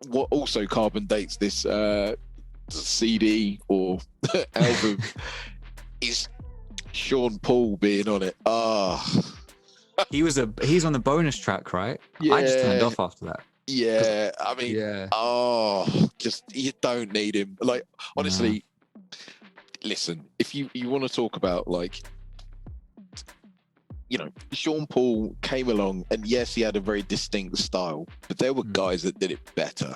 what also carbon dates this CD or album is Sean Paul being on it. He's on the bonus track, right? Yeah. I just turned off after that. Yeah, I mean, just you don't need him. Like, honestly, listen, if you want to talk about, like, you know, Sean Paul came along, and yes, he had a very distinct style, but there were guys that did it better.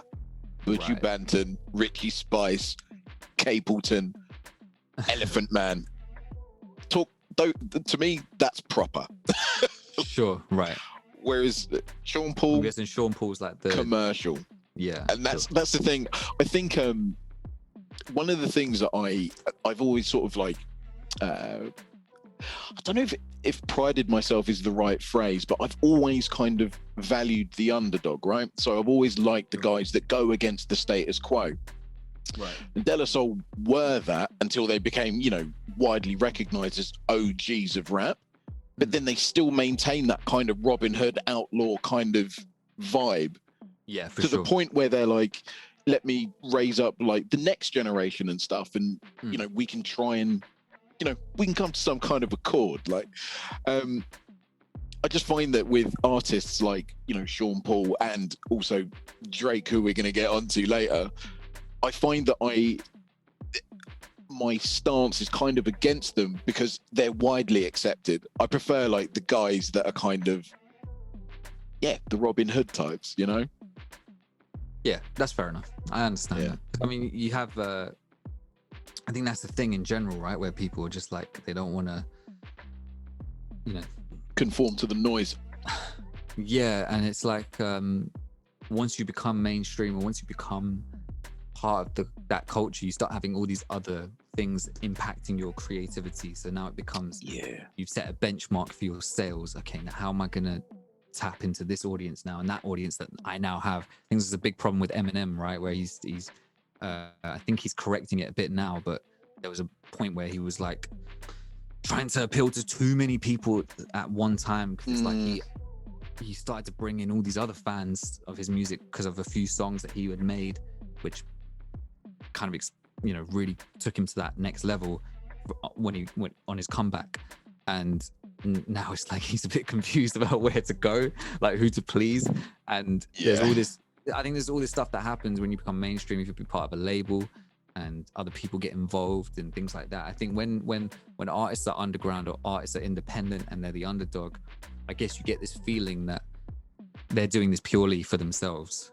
Buju Banton, Richie Spice, Capleton, Elephant Man. To me, that's proper. Sure, right. Whereas Sean Paul, I'm guessing Sean Paul's like the commercial. Yeah, and that's the thing. I think one of the things that I've always sort of like, I don't know if prided myself is the right phrase, but I've always kind of valued the underdog, right? So I've always liked the guys that go against the status quo. Right. And De La Soul were that until they became, you know, widely recognized as OGs of rap. But then they still maintain that kind of Robin Hood outlaw kind of vibe. Yeah, for to sure. the point where they're like, let me raise up like the next generation and stuff, and you know, we can try and, you know, we can come to some kind of accord. Like, I just find that with artists like, you know, Sean Paul and also Drake, who we're going to get onto later, I find that my stance is kind of against them because they're widely accepted. I prefer like the guys that are kind of, the Robin Hood types, you know? Yeah, that's fair enough. I understand that. I mean, you have, I think that's the thing in general, right? Where people are just like, they don't want to, you know, conform to the noise. Yeah, and it's like, once you become mainstream or once you become part of that culture, you start having all these other things impacting your creativity. So now it becomes, you've set a benchmark for your sales. Okay, now how am I going to tap into this audience now and that audience that I now have? I think this is a big problem with Eminem, right? Where he's I think he's correcting it a bit now, but there was a point where he was like trying to appeal to too many people at one time, because it's like he started to bring in all these other fans of his music because of a few songs that he had made, which kind of, you know, really took him to that next level when he went on his comeback. And now it's like he's a bit confused about where to go, like who to please. And there's all this, I think there's all this stuff that happens when you become mainstream, if you be part of a label and other people get involved and things like that. I think when artists are underground or artists are independent and they're the underdog, I guess you get this feeling that they're doing this purely for themselves.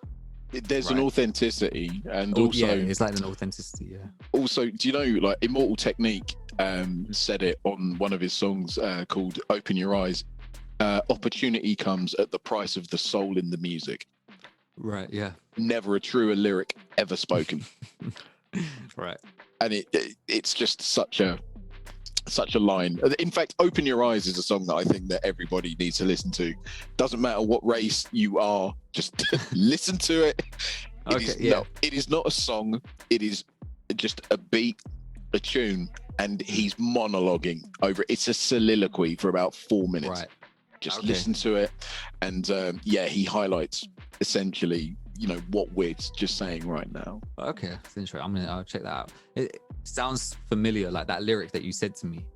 There's an authenticity, and also it's like an authenticity. Also, do you know, like Immortal Technique said it on one of his songs called "Open Your Eyes"? Opportunity comes at the price of the soul in the music. Right. Yeah. Never a truer lyric ever spoken. Right. And it's just such a line. In fact, "Open Your Eyes" is a song that I think that everybody needs to listen to. Doesn't matter what race you are, just listen to it. It is not a song. It is just a beat, a tune, and he's monologuing over it. It's a soliloquy for about 4 minutes. Right. Just listen to it. And he highlights essentially, you know, what we're just saying right now. Okay, that's interesting. I'll check that out. It sounds familiar, like that lyric that you said to me.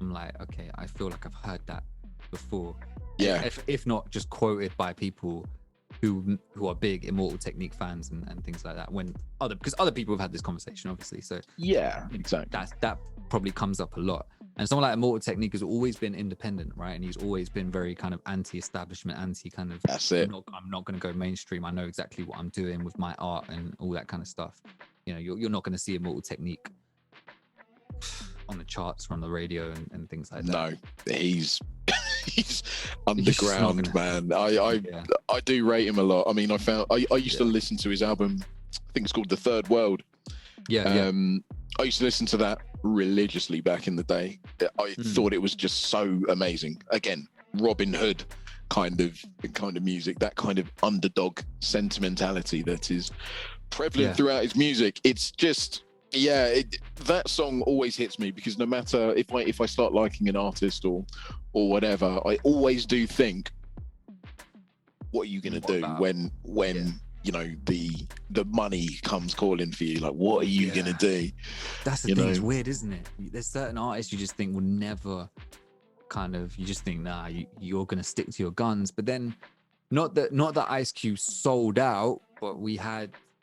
I'm like, okay, I feel like I've heard that before. Yeah. If not just quoted by people who are big Immortal Technique fans and things like that. Because other people have had this conversation, obviously. So yeah, exactly. That probably comes up a lot. And someone like Immortal Technique has always been independent, right? And he's always been very kind of anti-establishment, kind of. That's it. I'm not going to go mainstream. I know exactly what I'm doing with my art and all that kind of stuff. You know, you're not going to see Immortal Technique on the charts or on the radio and things like that. No, he's underground, man. I do rate him a lot. I mean, I used to listen to his album. I think it's called The Third World. I used to listen to that religiously back in the day. I thought it was just so amazing. Again, Robin Hood kind of music, that kind of underdog sentimentality that is prevalent throughout his music. It's just that song always hits me, because no matter if I start liking an artist or whatever, I always do think, what are you going to do when you know, the money comes calling for you. Like, what are you gonna do? That's the thing. It's weird, isn't it? There's certain artists you just think will never you just think, nah, you're gonna stick to your guns. But then, not that Ice Cube sold out, but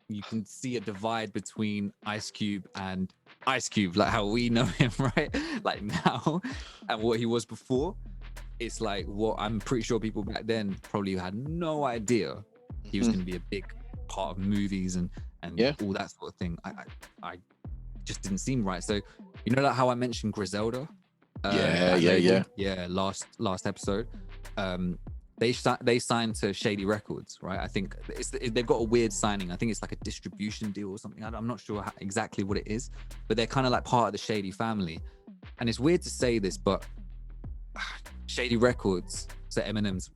you can see a divide between Ice Cube and Ice Cube, like how we know him, right? Like now, and what he was before. It's like what I'm pretty sure people back then probably had no idea he was going to be a big part of movies and all that sort of thing. I just didn't seem right. So you know, like how I mentioned Griselda, last episode. They signed to Shady Records, right? I think they've got a weird signing. I think it's like a distribution deal or something. I'm not sure exactly what it is, but they're kind of like part of the Shady family. And it's weird to say this, but Shady Records, so Eminem's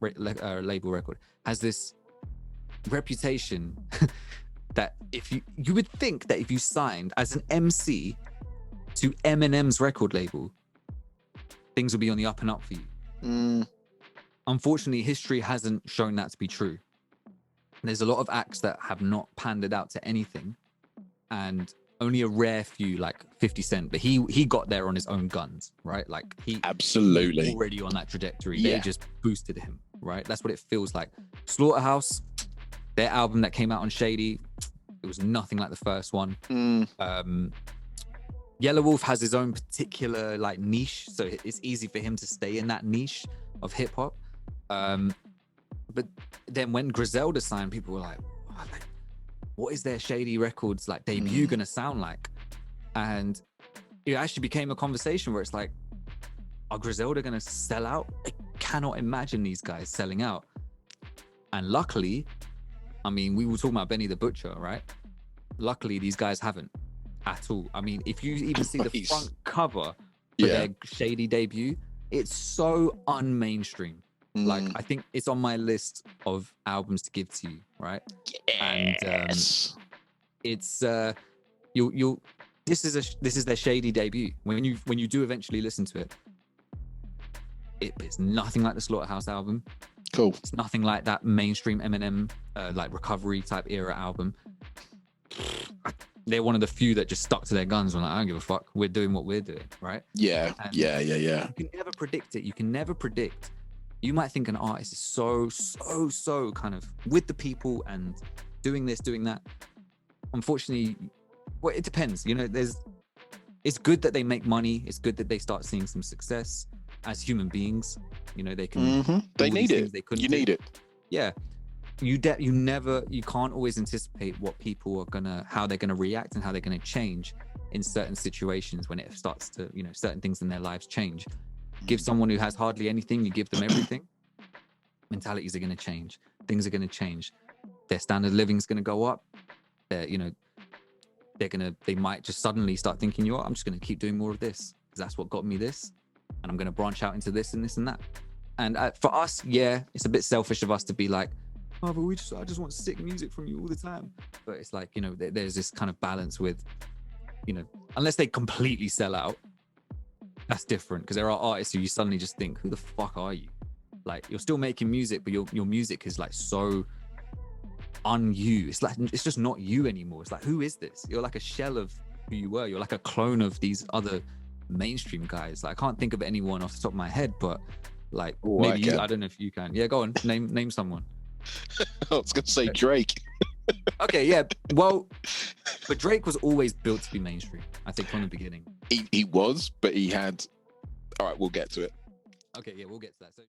label record, has this reputation that if you would think that if you signed as an MC to Eminem's record label, things will be on the up and up for you. Unfortunately, history hasn't shown that to be true. There's a lot of acts that have not panned out to anything, and only a rare few, like 50 Cent, but he got there on his own guns, right? Like he absolutely already on that trajectory. They just boosted him, right? That's what it feels like. Slaughterhouse, their album that came out on Shady, it was nothing like the first one. Yellow Wolf has his own particular like niche, so it's easy for him to stay in that niche of hip hop. But then when Griselda signed, people were like, what is their Shady Records like debut gonna sound like? And it actually became a conversation where it's like, are Griselda gonna sell out? I cannot imagine these guys selling out. And luckily, I mean, we were talking about Benny the Butcher, right? Luckily, these guys haven't at all. I mean, if you even see the front cover for their Shady debut, it's so unmainstream. Like, I think it's on my list of albums to give to you, right? Yes. And it's you'll this is their Shady debut. When you do eventually listen to it, it's nothing like the Slaughterhouse album. Cool. It's nothing like that mainstream Eminem like recovery type era album. They're one of the few that just stuck to their guns. Like, I don't give a fuck. We're doing what we're doing, right? Yeah. You can never predict it. You can never predict. You might think an artist is so kind of with the people and doing this, doing that. Unfortunately, well, it depends. You know, it's good that they make money. It's good that they start seeing some success as human beings. You know, they can. They need it. You need it. Yeah. You can't always anticipate what people are how they're gonna react and how they're gonna change in certain situations when it starts to, you know, certain things in their lives change. Give someone who has hardly anything, you give them everything. Mentalities are going to change. Things are going to change. Their standard of living is going to go up. They might just suddenly start thinking, you know what, I'm just going to keep doing more of this because that's what got me this, and I'm going to branch out into this and this and that. And for us, it's a bit selfish of us to be like, oh, but I just want sick music from you all the time. But it's like, you know, there's this kind of balance with, you know, unless they completely sell out. That's different, because there are artists who you suddenly just think, who the fuck are you? Like, you're still making music, but your music is like so un-you. It's like, it's just not you anymore. It's like, who is this? You're like a shell of who you were. You're like a clone of these other mainstream guys. Like, I can't think of anyone off the top of my head, but like, maybe you, I don't know if you can. Yeah, go on, name someone. I was gonna say Drake. Okay, yeah. Well, but Drake was always built to be mainstream, I think, from the beginning. He was, but he had. All right, we'll get to it. Okay, yeah, we'll get to that. So